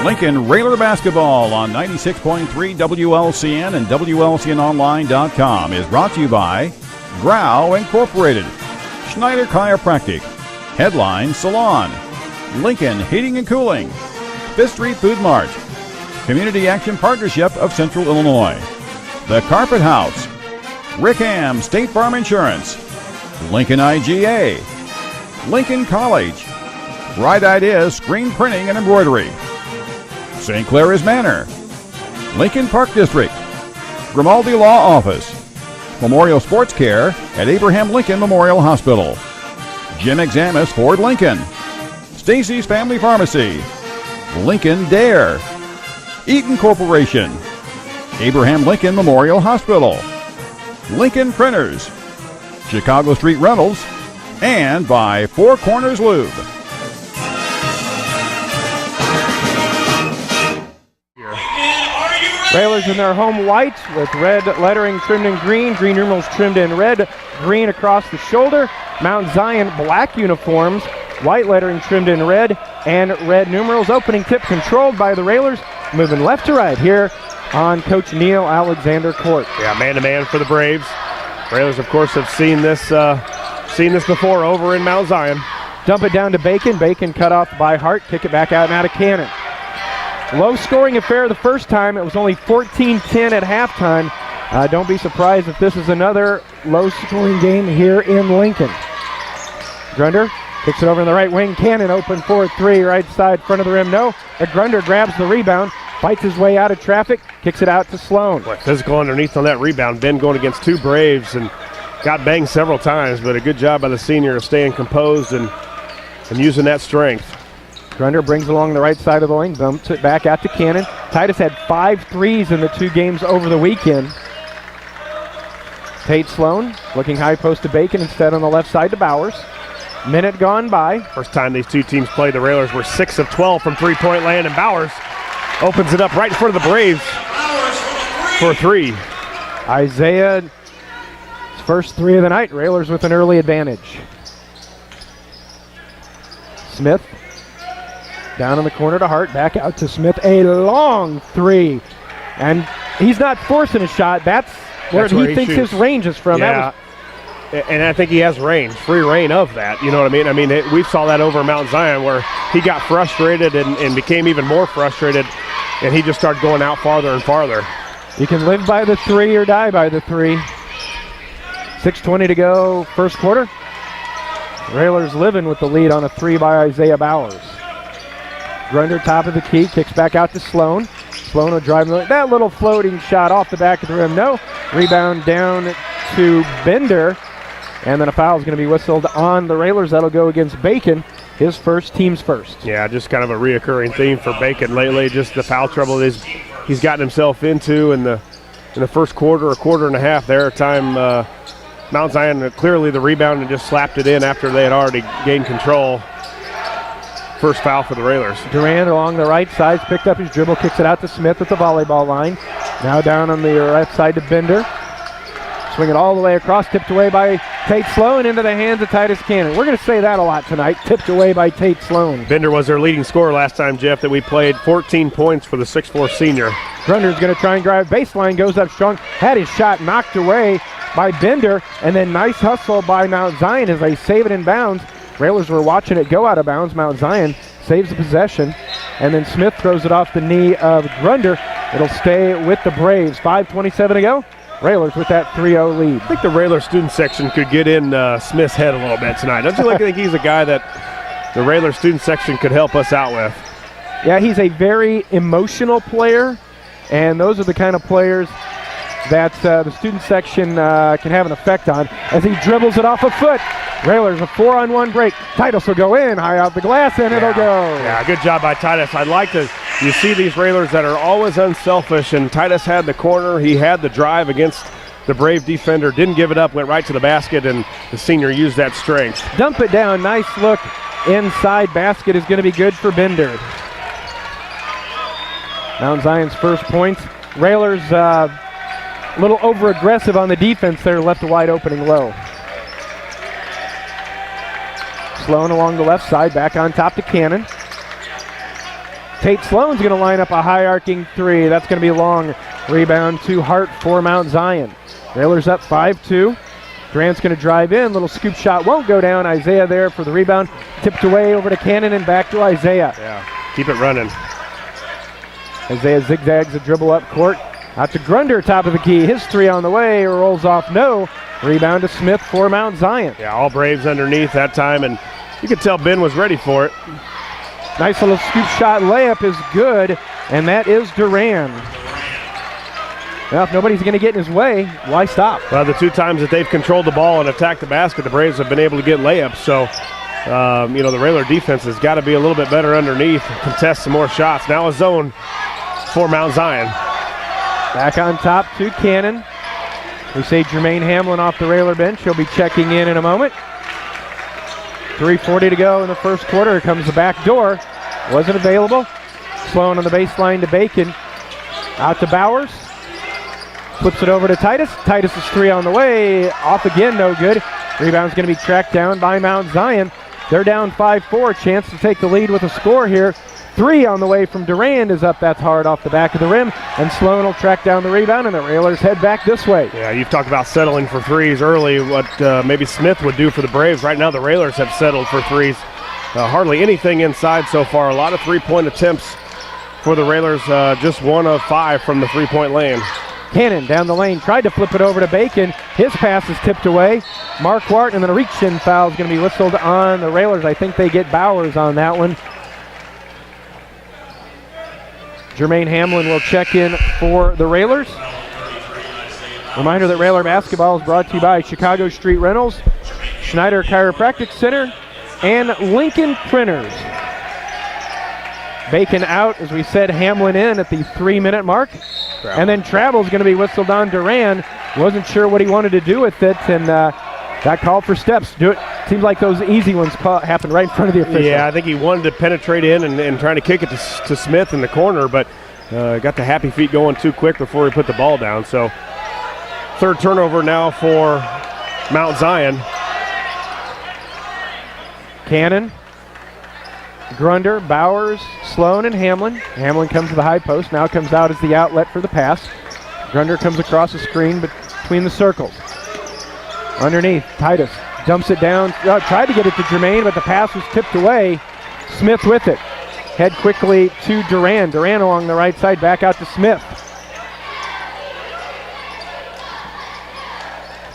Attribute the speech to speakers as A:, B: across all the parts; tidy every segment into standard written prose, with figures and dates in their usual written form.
A: Lincoln Railer Basketball on 96.3 WLCN and WLCNonline.com is brought to you by Grau Incorporated, Schneider Chiropractic, Headline Salon, Lincoln Heating and Cooling, Fifth Street Food Mart, Community Action Partnership of Central Illinois, The Carpet House, Rickham State Farm Insurance, Lincoln IGA, Lincoln College, Bright Ideas Screen Printing and Embroidery, St. Clair's Manor, Lincoln Park District, Grimaldi Law Office, Memorial Sports Care at Abraham Lincoln Memorial Hospital, Jim Examus Ford Lincoln, Stacy's Family Pharmacy, Lincoln Dare, Eaton Corporation, Abraham Lincoln Memorial Hospital, Lincoln Printers, Chicago Street Rentals, and by Four Corners Lube.
B: Railers in their home white with red lettering trimmed in green, green numerals trimmed in red, green across the shoulder. Mount Zion black uniforms, white lettering trimmed in red, and red numerals. Opening tip controlled by the Railers, moving left to right here on Coach Neil Alexander Court.
C: Yeah, man-to-man for the Braves. Railers, of course, have seen this before over in Mount Zion.
B: Dump it down to Bacon. Bacon cut off by Hart. Kick it back out and out of Cannon. Low-scoring affair the first time. It was only 14-10 at halftime. Don't be surprised if this is another low-scoring game here in Lincoln. Grunder kicks it over in the right wing. Cannon open for three, right side, front of the rim. No. Grunder grabs the rebound, fights his way out of traffic, kicks it out to Sloan.
C: Boy, physical underneath on that rebound. Ben going against two Braves and got banged several times, but a good job by the senior of staying composed and using that strength.
B: Grunder brings along the right side of the lane, bumps it back out to Cannon. Titus had 5 threes in the 2 games over the weekend. Tate Sloan looking high post to Bacon, instead on the left side to Bowers. Minute gone by.
C: First time these two teams played, the Railers were 6 of 12 from three-point land, and Bowers opens it up right in front of the Braves for 3.
B: Isaiah's first 3 of the night. Railers with an early advantage. Smith down in the corner to Hart, back out to Smith, a long 3. And he's not forcing a shot. That's where he thinks his range is from.
C: Yeah. And I think he has range, free reign of that. You know what I mean? We saw that over Mount Zion where he got frustrated and became even more frustrated, and he just started going out farther and farther.
B: You can live by the 3 or die by the 3. 6:20 to go, first quarter. Railers living with the lead on a 3 by Isaiah Bowers. Grunder, top of the key, kicks back out to Sloan. Sloan will drive that little floating shot off the back of the rim. No. Rebound down to Bender. And then a foul is going to be whistled on the Railers. That'll go against Bacon, his first, team's first.
C: Yeah, just kind of a reoccurring theme for Bacon lately. Just the foul trouble he's gotten himself into in the first quarter or quarter and a half there. Mount Zion clearly the rebound and just slapped it in after they had already gained control. First foul for the Railers.
B: Durant along the right side, picked up his dribble, kicks it out to Smith at the volleyball line. Now down on the left side to Bender. Swing it all the way across, tipped away by Tate Sloan into the hands of Titus Cannon. We're going to say that a lot tonight, tipped away by Tate Sloan.
C: Bender was their leading scorer last time, Jeff, that we played. 14 points for the 6'4 senior.
B: Grunder's going to try and drive baseline, goes up strong, had his shot knocked away by Bender, and then nice hustle by Mount Zion as they save it in bounds. Railers were watching it go out of bounds. Mount Zion saves the possession, and then Smith throws it off the knee of Grunder. It'll stay with the Braves. 5:27 to go. Railers with that 3-0 lead.
C: I think the Railer student section could get in Smith's head a little bit tonight. Don't you think he's a guy that the Railer student section could help us out with?
B: Yeah, he's a very emotional player, and those are the kind of players that the student section can have an effect on as he dribbles it off a foot. Railers a 4-on-1 break. Titus will go in, high out the glass, and it'll go.
C: Yeah, good job by Titus. I'd like to, you see these Railers that are always unselfish, and Titus had the corner. He had the drive against the Brave defender, didn't give it up, went right to the basket, and the senior used that strength.
B: Dump it down, nice look inside basket is going to be good for Bender. Mount Zion's first points. Railers a little over-aggressive on the defense there, left a wide opening low. Sloan along the left side, back on top to Cannon. Tate Sloan's going to line up a high arcing three. That's going to be long. Rebound to Hart for Mount Zion. Railers up 5-2. Durant's going to drive in. Little scoop shot won't go down. Isaiah there for the rebound. Tipped away over to Cannon and back to Isaiah.
C: Yeah, keep it running.
B: Isaiah zigzags the dribble up court. Out to Grunder, top of the key. His three on the way. Rolls off, no. Rebound to Smith for Mount Zion.
C: Yeah, all Braves underneath that time, and you could tell Ben was ready for it.
B: Nice little scoop shot layup is good, and that is Duran. Well, if nobody's going to get in his way, why stop?
C: Well, the 2 times that they've controlled the ball and attacked the basket, the Braves have been able to get layups. So, the Railer defense has got to be a little bit better underneath, contest some more shots. Now a zone for Mount Zion.
B: Back on top to Cannon. We say Jermaine Hamlin off the Railer bench. He'll be checking in a moment. 3:40 to go in the first quarter. Here comes the back door. Wasn't available. Sloan on the baseline to Bacon. Out to Bowers. Flips it over to Titus. Titus' three on the way. Off again, no good. Rebound's going to be tracked down by Mount Zion. They're down 5-4. Chance to take the lead with a score here. Three on the way from Durand is up. That's hard off the back of the rim. And Sloan will track down the rebound, and the Railers head back this way.
C: Yeah, you've talked about settling for threes early, what maybe Smith would do for the Braves. Right now the Railers have settled for threes. Hardly anything inside so far. A lot of three-point attempts for the Railers. Just 1 of 5 from the three-point lane.
B: Cannon down the lane, tried to flip it over to Bacon. His pass is tipped away. Marquardt, and then a reach-in foul is going to be whistled on the Railers. I think they get Bowers on that one. Jermaine Hamlin will check in for the Railers. Reminder that Railer basketball is brought to you by Chicago Street Rentals, Schneider Chiropractic Center, and Lincoln Printers. Bacon out, as we said, Hamlin in at the 3-minute mark. And then travel's going to be whistled on Duran. Wasn't sure what he wanted to do with it, and got called for steps. Seems like those easy ones happen right in front of the official.
C: Yeah, I think he wanted to penetrate in and trying to kick it to Smith in the corner, but got the happy feet going too quick before he put the ball down. So 3rd turnover now for Mount Zion.
B: Cannon, Grunder, Bowers, Sloan, and Hamlin. Hamlin comes to the high post, now comes out as the outlet for the pass. Grunder comes across the screen between the circles. Underneath, Titus dumps it down. Tried to get it to Jermaine, but the pass was tipped away. Smith with it. Head quickly to Duran. Duran along the right side, back out to Smith.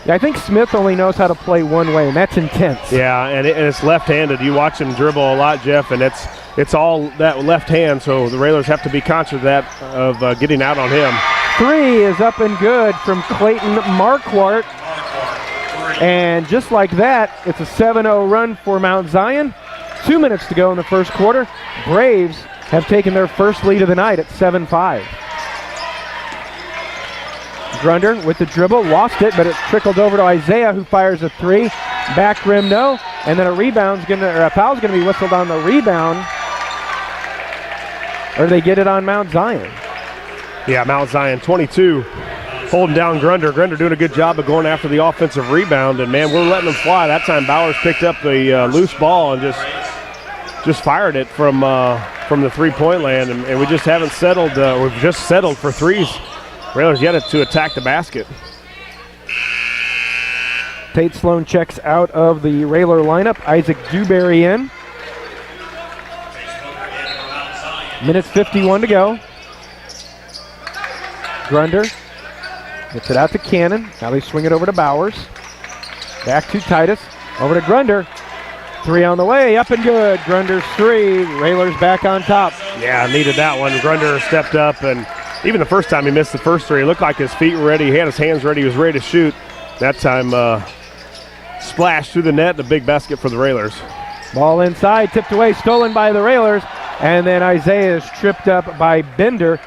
B: I think Smith only knows how to play one way, and that's intense.
C: Yeah, and it's left-handed. You watch him dribble a lot, Jeff, and it's all that left hand, so the Railers have to be conscious of that, of getting out on him.
B: Three is up and good from Clayton Marquardt. And just like that, it's a 7-0 run for Mount Zion. 2 minutes to go in the first quarter. Braves have taken their first lead of the night at 7-5. Grunder with the dribble, lost it, but it trickled over to Isaiah, who fires a three. Back rim, no. And then a foul's gonna be whistled on the rebound. Or they get it on Mount Zion.
C: Yeah, Mount Zion 22. Holding down Grunder. Grunder doing a good job of going after the offensive rebound, and man, we're letting them fly. That time Bowers picked up the loose ball and just fired it from the three-point land, and we just haven't settled. We've just settled for threes. Railers yet to attack the basket.
B: Tate Sloan checks out of the Railer lineup. Isaac Dewberry in. Minute 51 to go. Grunder gets it out to Cannon. Now they swing it over to Bowers. Back to Titus. Over to Grunder. Three on the way. Up and good. Grunder's three. Railers back on top.
C: Yeah, needed that one. Grunder stepped up, and even the first time he missed the first three, it looked like his feet were ready. He had his hands ready. He was ready to shoot. That time splashed through the net. The big basket for the Railers.
B: Ball inside. Tipped away. Stolen by the Railers. And then Isaiah is tripped up by Bender.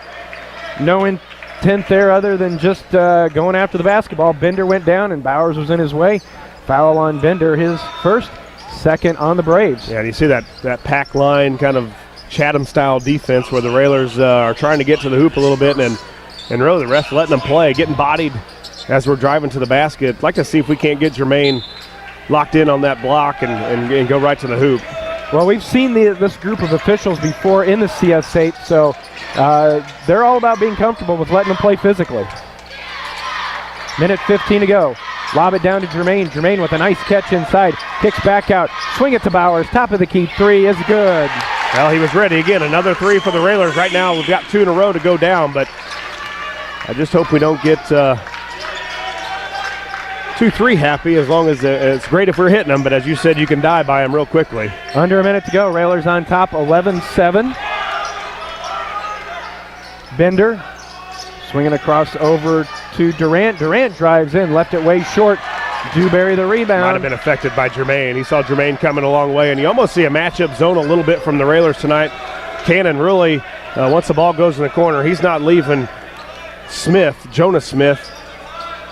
B: No intent there other than just going after the basketball. Bender went down, and Bowers was in his way. Foul on Bender, his first, second on the Braves.
C: Yeah, and you see that pack line kind of Chatham-style defense where the Railers are trying to get to the hoop a little bit, and really the ref letting them play, getting bodied as we're driving to the basket. I'd like to see if we can't get Jermaine locked in on that block and go right to the hoop.
B: Well, we've seen this group of officials before in the CS8, so they're all about being comfortable with letting them play physically. Minute 15 to go. Lob it down to Jermaine. Jermaine with a nice catch inside. Kicks back out. Swing it to Bowers. Top of the key. 3 is good.
C: Well, he was ready. Again, another 3 for the Railers. Right now, we've got 2 in a row to go down, but I just hope we don't get 2-3 happy, as long as it's great if we're hitting them, but as you said, you can die by them real quickly.
B: Under a minute to go. Railers on top, 11-7. Bender swinging across over to Durant. Durant drives in, left it way short. Dewberry the rebound.
C: Might have been affected by Jermaine. He saw Jermaine coming a long way, and you almost see a matchup zone a little bit from the Railers tonight. Cannon really, once the ball goes in the corner, he's not leaving Jonas Smith,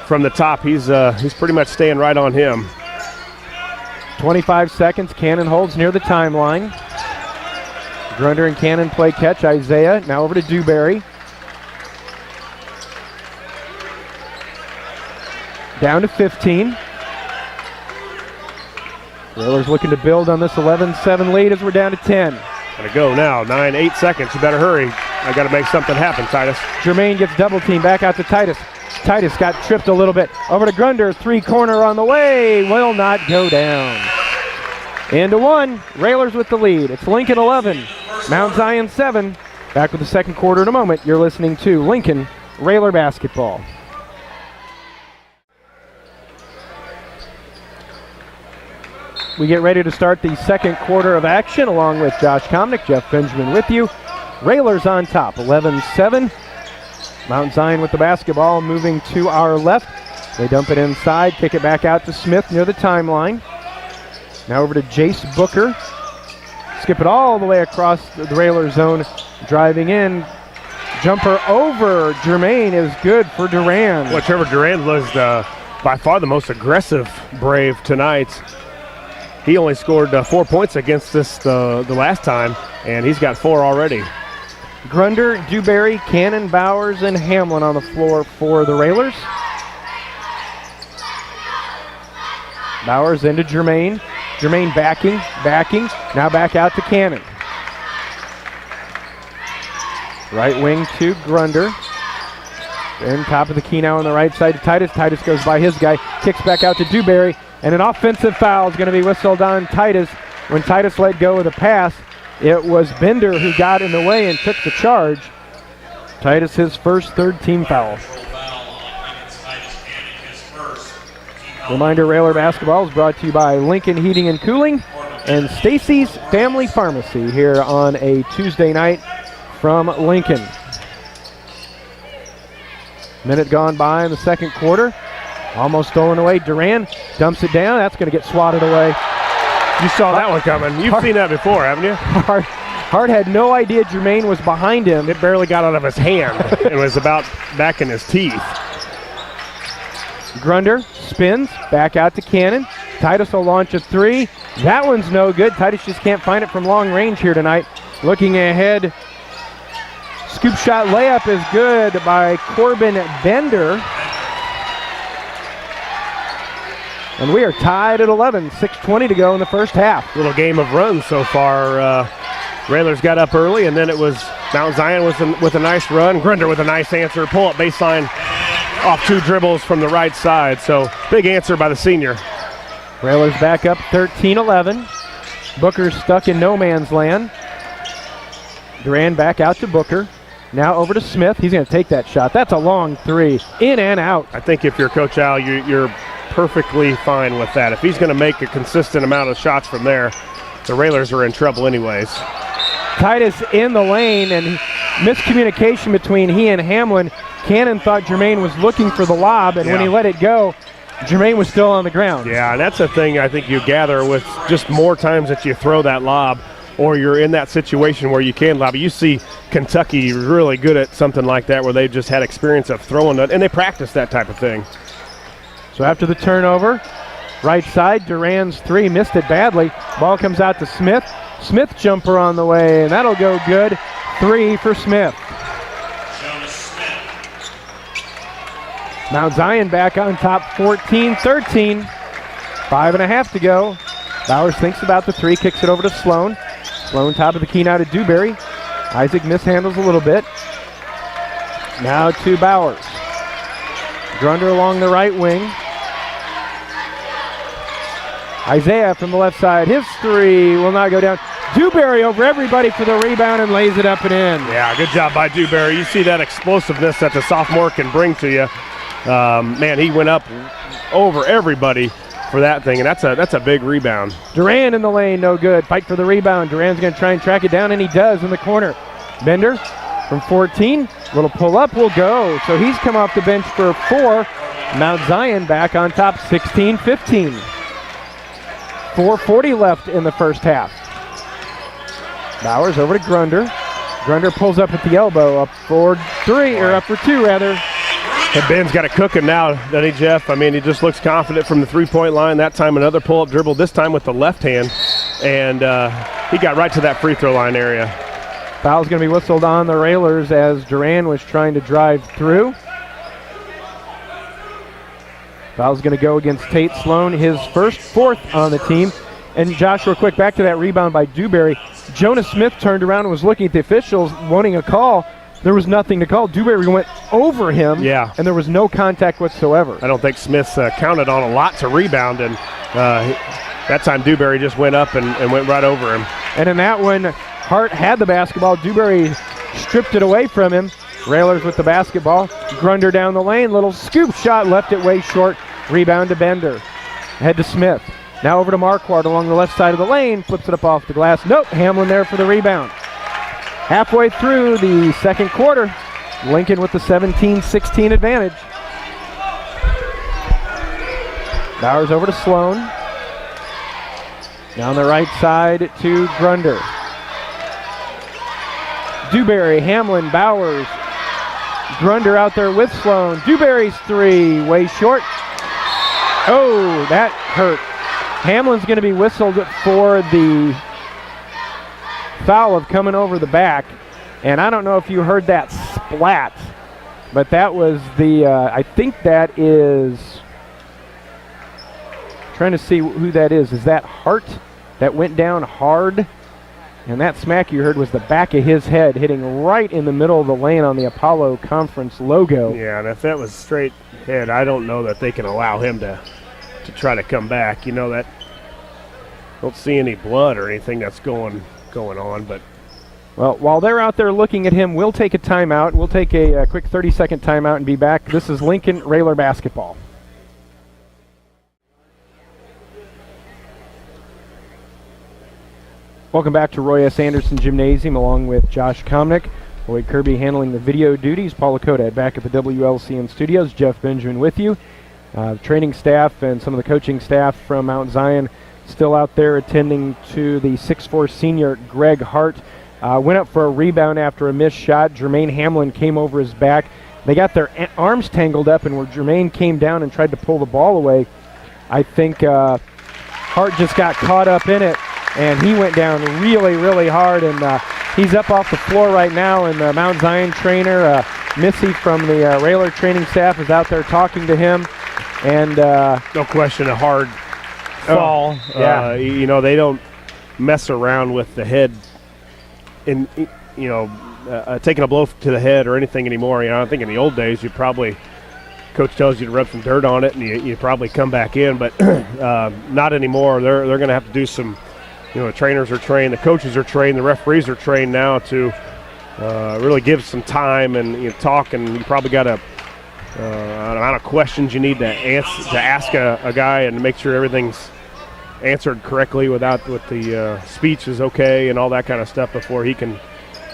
C: from the top. He's pretty much staying right on him.
B: 25 seconds. Cannon holds near the timeline. Grunder and Cannon play catch. Isaiah now over to Dewberry. Down to 15. Railers looking to build on this 11-7 lead as we're down to 10.
C: Gotta go now. 8 seconds. You better hurry. I gotta make something happen, Titus.
B: Jermaine gets double teamed. Back out to Titus. Titus got tripped a little bit. Over to Grunder. 3-corner on the way. Will not go down. Into 1. Railers with the lead. It's Lincoln 11. Mount Zion 7. Back with the second quarter in a moment. You're listening to Lincoln Railer Basketball. We get ready to start the second quarter of action along with Josh Komnick, Jeff Benjamin with you. Railers on top, 11-7. Mount Zion with the basketball moving to our left. They dump it inside, kick it back out to Smith near the timeline. Now over to Jace Booker. Skip it all the way across the Railer zone. Driving in. Jumper over. Jermaine is good for Duran.
C: Well, Trevor Duran was by far the most aggressive Brave tonight. He only scored 4 points against us the last time, and he's got 4 already.
B: Grunder, Dewberry, Cannon, Bowers, and Hamlin on the floor for the Railers. Bowers into Jermaine. Jermaine backing. Now back out to Cannon. Right wing to Grunder. Then top of the key now on the right side to Titus. Titus goes by his guy. Kicks back out to Dewberry. And an offensive foul is going to be whistled on Titus. When Titus let go of the pass, it was Bender who got in the way and took the charge. Titus his first third-team foul. Reminder, Railer Basketball is brought to you by Lincoln Heating and Cooling and Stacy's Family Pharmacy here on a Tuesday night from Lincoln. Minute gone by in the second quarter. Almost stolen away. Duran dumps it down. That's going to get swatted away.
C: You saw that one coming. You've seen that before, haven't you?
B: Hart had no idea Jermaine was behind him.
C: It barely got out of his hand. It was about back in his teeth.
B: Grunder spins. Back out to Cannon. Titus will launch a 3. That one's no good. Titus just can't find it from long range here tonight. Looking ahead. Scoop shot layup is good by Corbin Bender. And we are tied at 11, 6:20 to go in the first half.
C: Little game of runs so far. Railers got up early, and then it was Mount Zion with a nice run. Grunder with a nice answer. Pull-up baseline off 2 dribbles from the right side. So big answer by the senior.
B: Railers back up 13-11. Booker's stuck in no man's land. Duran back out to Booker. Now over to Smith. He's going to take that shot. That's a long 3. In and out.
C: I think if you're Coach Al, you're perfectly fine with that. If he's going to make a consistent amount of shots from there, the Railers are in trouble anyways.
B: Titus in the lane, and miscommunication between he and Hamlin. Cannon thought Jermaine was looking for the lob, and when he let it go, Jermaine was still on the ground.
C: Yeah, and that's the thing I think you gather with just more times that you throw that lob or you're in that situation where you can lob it. You see Kentucky really good at something like that where they've just had experience of throwing it, and they practice that type of thing.
B: So after the turnover, right side, Duran's 3 missed it badly. Ball comes out to Smith. Smith jumper on the way, and that'll go good. 3 for Smith. Mount Zion back on top, 14-13. 5.5 to go. Bowers thinks about the three, kicks it over to Sloan. Sloan top of the key now to Dewberry. Isaac mishandles a little bit. Now to Bowers. Grunder along the right wing. Isaiah from the left side. His three will not go down. Dewberry over everybody for the rebound and lays it up and in.
C: Yeah, good job by Dewberry. You see that explosiveness that the sophomore can bring to you. Man, he went up over everybody for that thing, and that's a big rebound.
B: Duran in the lane, no good. Fight for the rebound. Duran's going to try and track it down, and he does in the corner. Bender from 14. Little pull-up will go. So he's come off the bench for 4. Mount Zion back on top, 16-15. 4:40 left in the first half. Bowers over to Grunder. Grunder pulls up at the elbow, up for 3, or up for 2 rather.
C: And Ben's got it cooking now, doesn't he, Jeff? I mean, he just looks confident from the three-point line. That time another pull-up dribble, this time with the left hand. And he got right to that free throw line area.
B: Foul's going to be whistled on the Railers as Duran was trying to drive through. Foul's going to go against Tate Sloan, his first, 4th on the team. And Josh, real quick, back to that rebound by Dewberry. Jonas Smith turned around and was looking at the officials, wanting a call. There was nothing to call. Dewberry went over him, and there was no contact whatsoever.
C: I don't think Smith counted on a lot to rebound, and that time Dewberry just went up and went right over him.
B: And in that one, Hart had the basketball. Dewberry stripped it away from him. Railers with the basketball. Grunder down the lane. Little scoop shot, left it way short. Rebound to Bender. Head to Smith. Now over to Marquardt along the left side of the lane. Flips it up off the glass. Nope, Hamlin there for the rebound. Halfway through the second quarter, Lincoln with the 17-16 advantage. Bowers over to Sloan. Down the right side to Grunder. Dewberry, Hamlin, Bowers. Grunder out there with Sloan. Dewberry's 3, way short. Oh, that hurt. Hamlin's going to be whistled for the foul of coming over the back. And I don't know if you heard that splat, but that was the, I think that is, trying to see who that is. Is that Hart that went down hard? And that smack you heard was the back of his head hitting right in the middle of the lane on the Apollo Conference logo.
C: Yeah, and if that was straight head, I don't know that they can allow him to try to come back. You know, that don't see any blood or anything that's going on, but
B: well, while they're out there looking at him, we'll take a timeout. We'll take a quick 30-second timeout and be back. This is Lincoln Railer basketball. Welcome back to Roy S. Anderson Gymnasium along with Josh Komnick. Lloyd Kirby handling the video duties. Paul Lakota back at the WLCN studios. Jeff Benjamin with you. Training staff and some of the coaching staff from Mount Zion still out there attending to the 6'4 senior Greg Hart. Went up for a rebound after a missed shot. Jermaine Hamlin came over his back. They got their arms tangled up, and where Jermaine came down and tried to pull the ball away, I think Hart just got caught up in it, and he went down really, really hard, and he's up off the floor right now, and the Mount Zion trainer, Missy from the Railer training staff, is out there talking to him. And
C: no question, a hard fall.
B: Yeah.
C: You know, they don't mess around with the head in, you know, taking a blow to the head or anything anymore. You know, I think in the old days, you probably, coach tells you to rub some dirt on it and you probably come back in, but not anymore. They're going to have to do some, you know, the trainers are trained, the coaches are trained, the referees are trained now to really give some time and talk, and you probably got an amount of questions you need to ask a guy and make sure everything's answered correctly with the speech is okay and all that kind of stuff before he can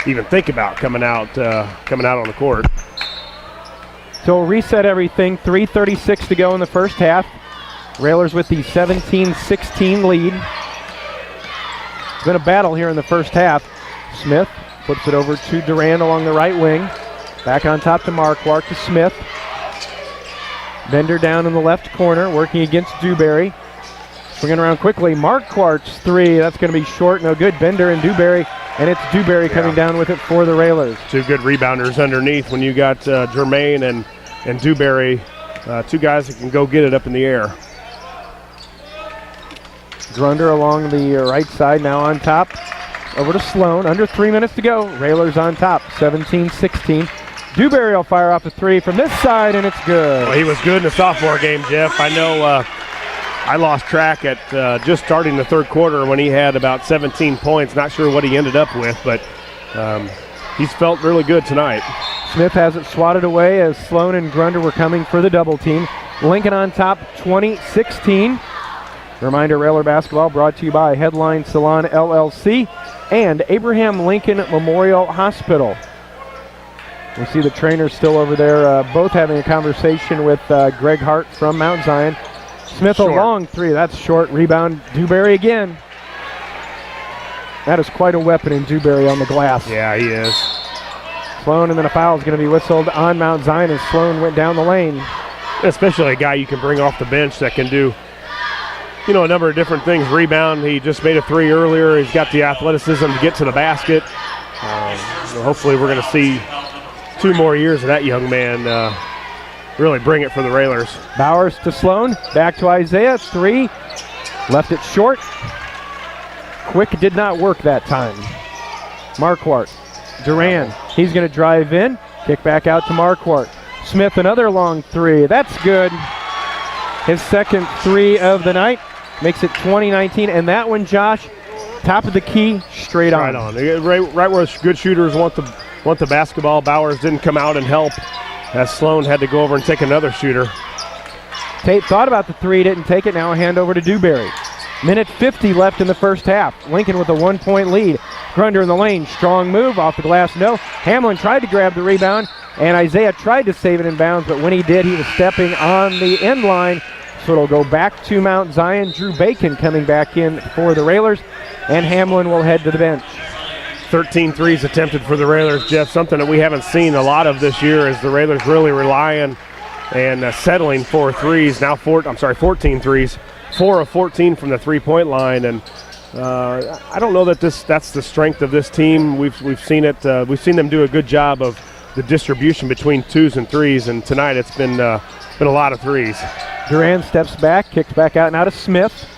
C: even think about coming out on the court.
B: So we'll reset everything. 3:36 to go in the first half. Railers with the 17-16 lead. It's been a battle here in the first half. Smith flips it over to Durand along the right wing. Back on top to Marquardt to Smith. Bender down in the left corner, working against Dewberry. Swinging around quickly. Marquardt's 3. That's going to be short. No good. Bender and Dewberry. And it's Dewberry coming down with it for the Railers.
C: Two good rebounders underneath when you got Jermaine and Dewberry. Two guys that can go get it up in the air.
B: Grunder along the right side, now on top. Over to Sloan, under 3 minutes to go. Railers on top, 17-16. Dewberry will fire off a three from this side, and it's good.
C: Well, he was good in the sophomore game, Jeff. I know I lost track at just starting the third quarter when he had about 17 points. Not sure what he ended up with, but he's felt really good tonight.
B: Smith has it swatted away as Sloan and Grunder were coming for the double team. Lincoln on top, 20-16. Reminder, Railer basketball brought to you by Headline Salon LLC and Abraham Lincoln Memorial Hospital. We see the trainers still over there, both having a conversation with Greg Hart from Mount Zion. Smith
C: Short.
B: a long three. That's short. Rebound, Dewberry again. That is quite a weapon in Dewberry on the glass.
C: Yeah, he is.
B: Sloan, and then a foul is going to be whistled on Mount Zion as Sloan went down the lane.
C: Especially a guy you can bring off the bench that can do, you know, a number of different things. Rebound, he just made a three earlier. He's got the athleticism to get to the basket. So hopefully we're going to see 2 more years of that young man really bring it for the Railers.
B: Bowers to Sloan, back to Isaiah, three, left it short. Quick did not work that time. Marquardt, Duran, he's going to drive in, kick back out to Marquardt. Smith, another long three, that's good. His second three of the night, makes it 20-19, and that one, Josh, top of the key, straight on.
C: Right where good shooters want the basketball. Bowers didn't come out and help as Sloan had to go over and take another shooter.
B: Tate thought about the three, didn't take it. Now a hand over to Dewberry. Minute 50 left in the first half. Lincoln with a 1-point lead. Grunder in the lane, strong move off the glass, no. Hamlin tried to grab the rebound, and Isaiah tried to save it in bounds, but when he did, he was stepping on the end line. So it'll go back to Mount Zion. Drew Bacon coming back in for the Railers, and Hamlin will head to the bench.
C: 13 threes attempted for the Railers, Jeff. Something that we haven't seen a lot of this year is the Railers really relying and settling for threes. Now 14 threes, 4 of 14 from the three-point line. And I don't know that that's the strength of this team. We've seen it. We've seen them do a good job of the distribution between twos and threes. And tonight it's been a lot of threes.
B: Duran steps back, kicks back out now to Smith.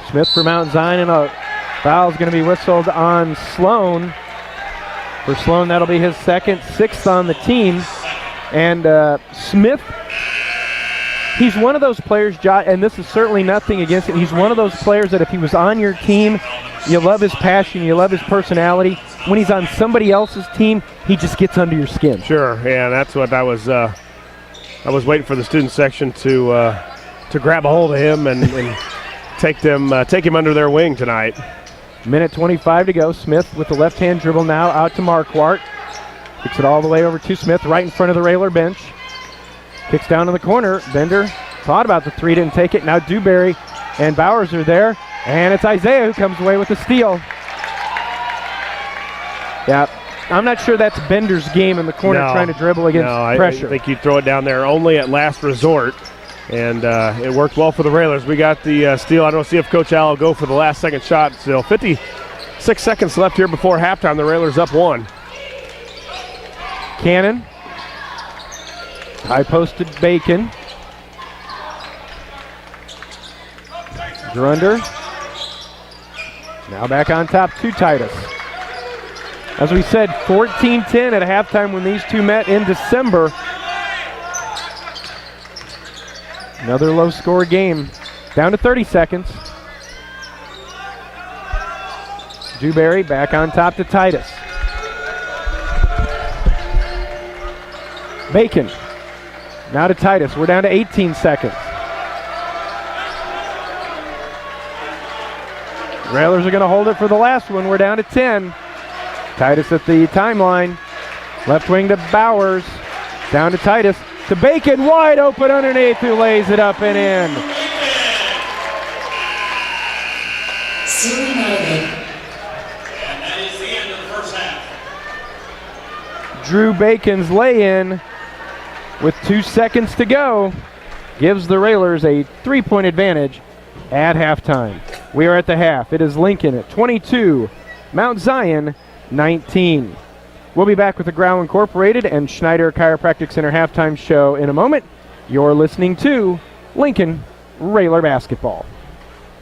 B: Smith for Mount Zion, and a foul is going to be whistled on Sloan. For Sloan, that'll be his second, 6th on the team. And Smith, he's one of those players, and this is certainly nothing against him. He's one of those players that if he was on your team, you love his passion, you love his personality. When he's on somebody else's team, he just gets under your skin.
C: Sure, yeah, that's what I was waiting for the student section to grab a hold of him and take him under their wing tonight.
B: Minute 25 to go. Smith with the left-hand dribble now out to Marquardt. Kicks it all the way over to Smith right in front of the Railer bench. Kicks down in the corner. Bender thought about the three, didn't take it. Now Dewberry and Bowers are there. And it's Isaiah who comes away with the steal. Yeah, I'm not sure that's Bender's game in the corner trying to dribble against pressure.
C: I think you throw it down there only at last resort. And it worked well for the Railers. We got the steal. I don't see if Coach Al will go for the last second shot still. 56 seconds left here before halftime. The Railers up 1.
B: Cannon. High posted Bacon. Grunder. Now back on top to Titus. As we said, 14-10 at halftime when these two met in December. Another low-score game. Down to 30 seconds. Dewberry back on top to Titus. Bacon. Now to Titus. We're down to 18 seconds. Railers are going to hold it for the last one. We're down to 10. Titus at the timeline. Left wing to Bowers. Down to Titus. To Bacon, wide open underneath, who lays it up and in.
D: And that is the end of the first half.
B: Drew Bacon's lay-in with 2 seconds to go gives the Railers a 3-point advantage at halftime. We are at the half. It is Lincoln at 22, Mount Zion 19. We'll be back with the Grau Incorporated and Schneider Chiropractic Center halftime show in a moment. You're listening to Lincoln Railer Basketball.